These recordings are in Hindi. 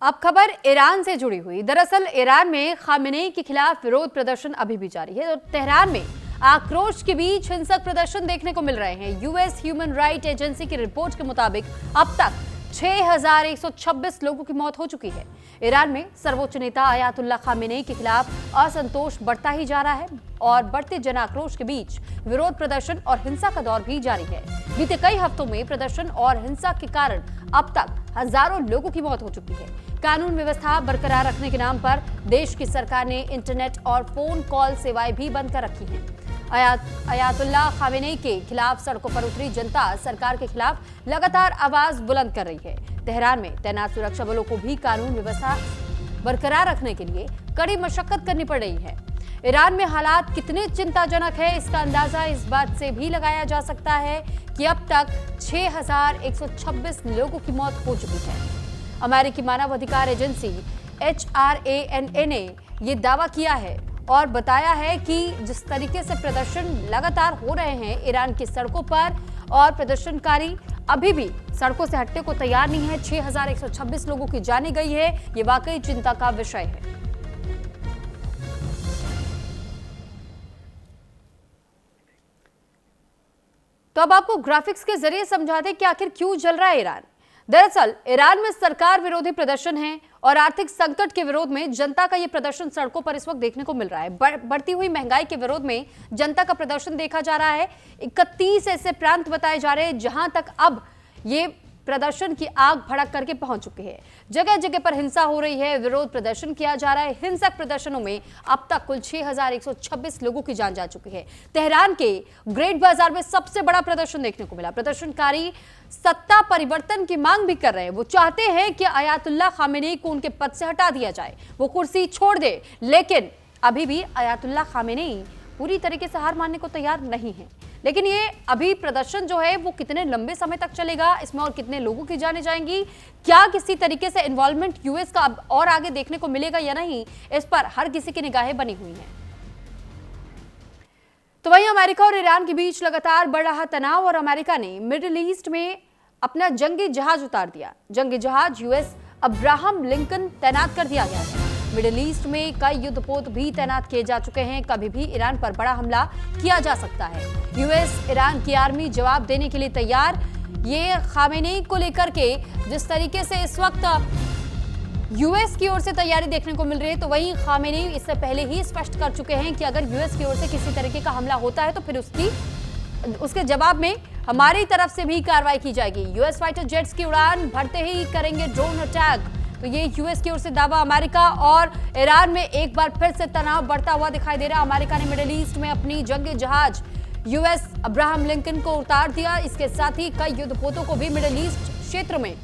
अब खबर ईरान से जुड़ी हुई। दरअसल ईरान में खामेनेई के खिलाफ विरोध प्रदर्शन अभी भी जारी है और तेहरान में आक्रोश के बीच हिंसक प्रदर्शन देखने को मिल रहे हैं। यूएस ह्यूमन राइट एजेंसी की रिपोर्ट के मुताबिक अब तक 6126 लोगों की मौत हो चुकी है। ईरान में सर्वोच्च नेता अयातुल्ला खामेनेई के खिलाफ असंतोष बढ़ता ही जा रहा है और बढ़ते जन आक्रोश के बीच विरोध प्रदर्शन और हिंसा का दौर भी जारी है। बीते कई हफ्तों में प्रदर्शन और हिंसा के कारण अब तक हजारों लोगों की मौत हो चुकी है। कानून व्यवस्था बरकरार रखने के नाम पर देश की सरकार ने इंटरनेट और फोन कॉल सेवाएं भी बंद कर रखी हैं। अयातुल्ला खामेनेई के खिलाफ सड़कों पर उतरी जनता सरकार के खिलाफ लगातार आवाज बुलंद कर रही है। तेहरान में तैनात सुरक्षा बलों को भी कानून व्यवस्था बरकरार रखने के लिए कड़ी मशक्कत करनी पड़ रही है। ईरान में हालात कितने चिंताजनक है, इसका अंदाजा इस बात से भी लगाया जा सकता है कि अब तक 6126 लोगों की मौत हो चुकी है। अमेरिकी मानवाधिकार एजेंसी HRANA ने यह दावा किया है और बताया है कि जिस तरीके से प्रदर्शन लगातार हो रहे हैं ईरान की सड़कों पर और प्रदर्शनकारी अभी भी सड़कों से हटने को तैयार नहीं है। 6126 लोगों की जाने गई है, ये वाकई चिंता का विषय है। तो अब आपको ग्राफिक्स के जरिए समझा दें कि आखिर क्यों जल रहा है ईरान। दरअसल ईरान में सरकार विरोधी प्रदर्शन है और आर्थिक संकट के विरोध में जनता का यह प्रदर्शन सड़कों पर इस वक्त देखने को मिल रहा है। बढ़ती हुई महंगाई के विरोध में जनता का प्रदर्शन देखा जा रहा है। 31 ऐसे प्रांत बताए जा रहे हैं जहां तक अब ये प्रदर्शन की आग भड़क करके पहुंच चुकी है। जगह जगह पर हिंसा हो रही है, विरोध प्रदर्शन किया जा रहा है। हिंसक प्रदर्शनों में अब तक कुल 6126 लोगों की जान जा चुकी है। तेहरान के ग्रेट बाजार में सबसे बड़ा प्रदर्शन देखने को मिला। प्रदर्शनकारी सत्ता परिवर्तन की मांग भी कर रहे हैं। वो चाहते हैं कि अयातुल्ला खामेनेई को उनके पद से हटा दिया जाए, वो कुर्सी छोड़ दे, लेकिन अभी भी अयातुल्ला खामेनेई पूरी तरीके से हार मानने को तैयार नहीं है। लेकिन ये अभी प्रदर्शन जो है वो कितने लंबे समय तक चलेगा, इसमें और कितने लोगों की जाने जाएंगी, क्या किसी तरीके से इन्वॉल्वमेंट यूएस का अब और आगे देखने को मिलेगा या नहीं, इस पर हर किसी की निगाहें बनी हुई हैं। तो वहीं अमेरिका और ईरान के बीच लगातार बढ़ रहा तनाव और अमेरिका ने मिडिल ईस्ट में अपना जंगी जहाज उतार दिया। जंगी जहाज यूएस अब्राहम लिंकन तैनात कर दिया गया है। मिडिल ईस्ट में कई युद्धपोत भी तैनात किए जा चुके हैं। कभी भी ईरान पर बड़ा हमला किया जा सकता है। यूएस ईरान की आर्मी जवाब देने के लिए तैयार। ये खामेनेई को लेकर के जिस तरीके से इस वक्त यूएस की ओर से तैयारी देखने को मिल रही है, तो वहीं खामेनेई इससे पहले ही स्पष्ट कर चुके हैं कि अगर यूएस की ओर से किसी तरीके का हमला होता है तो फिर उसके जवाब में हमारी तरफ से भी कार्रवाई की जाएगी। यूएस फाइटर जेट्स की उड़ान भरते ही करेंगे ड्रोन अटैक। तो ये यूएस की ओर से दावा। अमेरिका और ईरान में एक बार फिर से तनाव बढ़ता हुआ दिखाई दे रहा है। अमेरिका ने मिडिल ईस्ट में अपनी जंगी जहाज यूएस अब्राहम लिंकन को उतार दिया। इसके साथ ही कई युद्धपोतों को भी मिडिल ईस्ट क्षेत्र में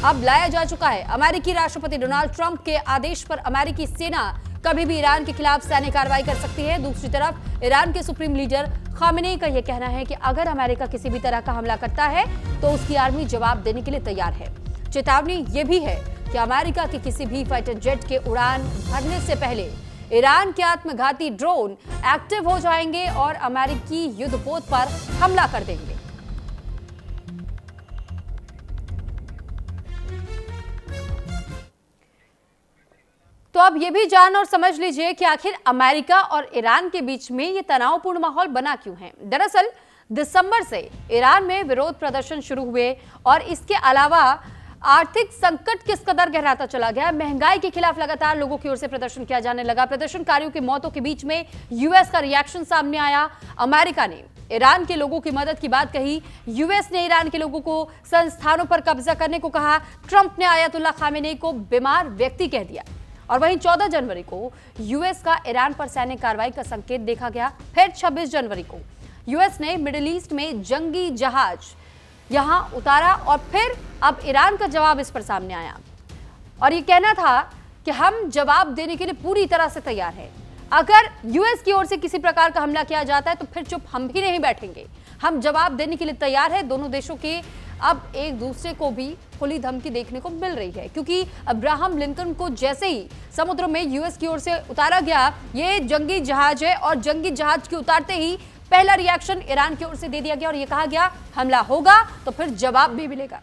अब लाया जा चुका है। अमेरिकी राष्ट्रपति डोनाल्ड ट्रंप के आदेश पर अमेरिकी सेना कभी भी ईरान के खिलाफ सैन्य कार्रवाई कर सकती है। दूसरी तरफ ईरान के सुप्रीम लीडर खामेनेई का यह कहना है कि अगर अमेरिका किसी भी तरह का हमला करता है तो उसकी आर्मी जवाब देने के लिए तैयार है। चेतावनी यह भी है कि अमेरिका के किसी भी फाइटर जेट के उड़ान भरने से पहले ईरान के आत्मघाती ड्रोन एक्टिव हो जाएंगे और अमेरिकी युद्धपोत पर हमला कर देंगे। तो अब ये भी जान और समझ लीजिए कि आखिर अमेरिका और ईरान के बीच में ये तनावपूर्ण माहौल बना क्यों है। दरअसल दिसंबर से ईरान में विरोध प्रदर्शन शुरू हुए और इसके अलावा आर्थिक संकट किस कदर गहराता चला गया। महंगाई के खिलाफ लगातार लोगों की ओर से प्रदर्शन किया जाने लगा। प्रदर्शनकारियों की मौतों के बीच में यूएस का रिएक्शन सामने आया। अमेरिका ने ईरान के लोगों की मदद की बात कही। यूएस ने ईरान के लोगों को संस्थानों पर कब्जा करने को कहा। ट्रंप ने अयातुल्ला खामेनेई को बीमार व्यक्ति कह दिया। और वहीं 14 जनवरी को यूएस का ईरान पर सैन्य कार्रवाई का संकेत देखा गया। फिर 26 जनवरी को यूएस ने मिडिल ईस्ट में जंगी जहाज यहां उतारा और फिर अब ईरान का जवाब इस पर सामने आया और ये कहना था कि हम जवाब देने के लिए पूरी तरह से तैयार हैं। अगर यूएस की ओर से किसी प्रकार का हमला किया जाता है तो फिर चुप हम भी नहीं बैठेंगे, हम जवाब देने के लिए तैयार हैं। दोनों देशों के अब एक दूसरे को भी खुली धमकी देखने को मिल रही है, क्योंकि अब्राहम लिंकन को जैसे ही समुद्र में यूएस की ओर से उतारा गया, ये जंगी जहाज है और जंगी जहाज के उतारते ही पहला रिएक्शन ईरान की ओर से दे दिया गया और ये कहा गया हमला होगा तो फिर जवाब भी मिलेगा।